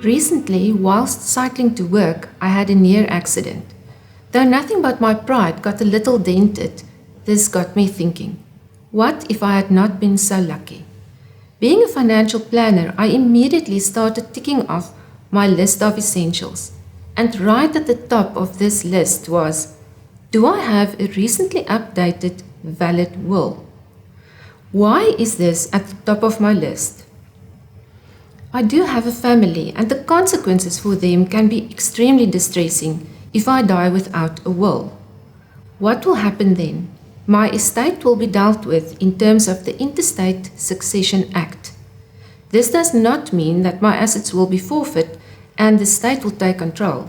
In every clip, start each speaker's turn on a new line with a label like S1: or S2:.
S1: Recently, whilst cycling to work, I had a near accident. Though nothing but my pride got a little dented, this got me thinking, what if I had not been so lucky? Being a financial planner, I immediately started ticking off my list of essentials. And right at the top of this list was, do I have a recently updated valid will? Why is this at the top of my list? I do have a family, and the consequences for them can be extremely distressing if I die without a will. What will happen then? My estate will be dealt with in terms of the Interstate Succession Act. This does not mean that my assets will be forfeit and the state will take control,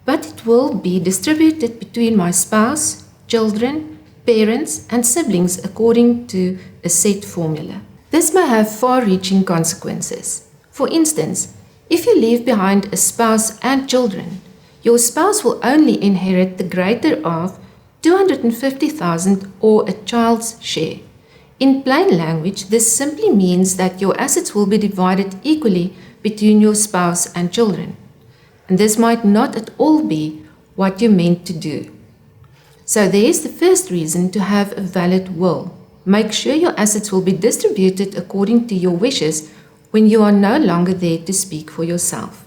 S1: but it will be distributed between my spouse, children, parents, and siblings according to a set formula. This may have far-reaching consequences. For instance, if you leave behind a spouse and children, your spouse will only inherit the greater of $250,000 or a child's share. In plain language, this simply means that your assets will be divided equally between your spouse and children. And this might not at all be what you meant to do. So there's the first reason to have a valid will. Make sure your assets will be distributed according to your wishes when you are no longer there to speak for yourself.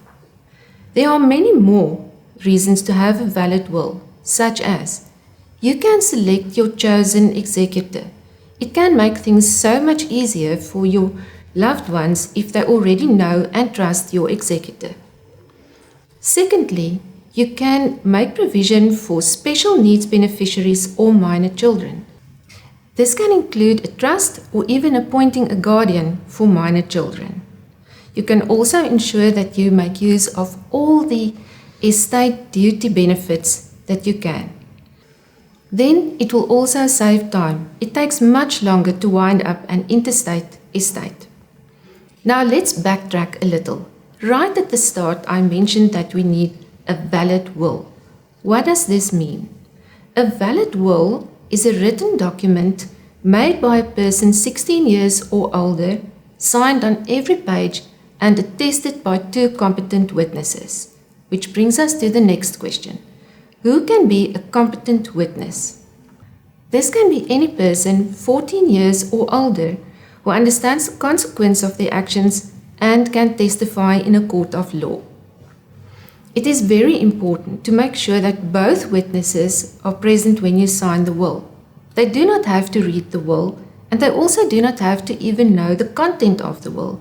S1: There are many more reasons to have a valid will, such as you can select your chosen executor. It can make things so much easier for your loved ones if they already know and trust your executor. Secondly, you can make provision for special needs beneficiaries or minor children. This can include a trust or even appointing a guardian for minor children. You can also ensure that you make use of all the estate duty benefits that you can. Then it will also save time. It takes much longer to wind up an interstate estate. Now let's backtrack a little. Right at the start, I mentioned that we need a valid will. What does this mean? A valid will is a written document made by a person 16 years or older, signed on every page and attested by 2 competent witnesses. Which brings us to the next question. Who can be a competent witness? This can be any person 14 years or older who understands the consequence of their actions and can testify in a court of law. It is very important to make sure that both witnesses are present when you sign the will. They do not have to read the will, and they also do not have to even know the content of the will.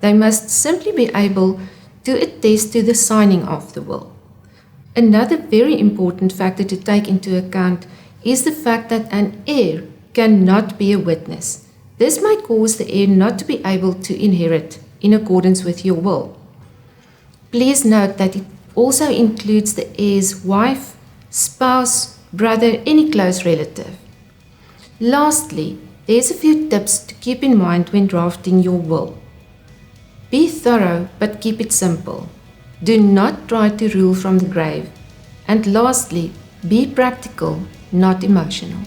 S1: They must simply be able to attest to the signing of the will. Another very important factor to take into account is the fact that an heir cannot be a witness. This might cause the heir not to be able to inherit in accordance with your will. Please note that it also includes the heir's wife, spouse, brother, any close relative. Lastly, there's a few tips to keep in mind when drafting your will. Be thorough, but keep it simple. Do not try to rule from the grave. And lastly, be practical, not emotional.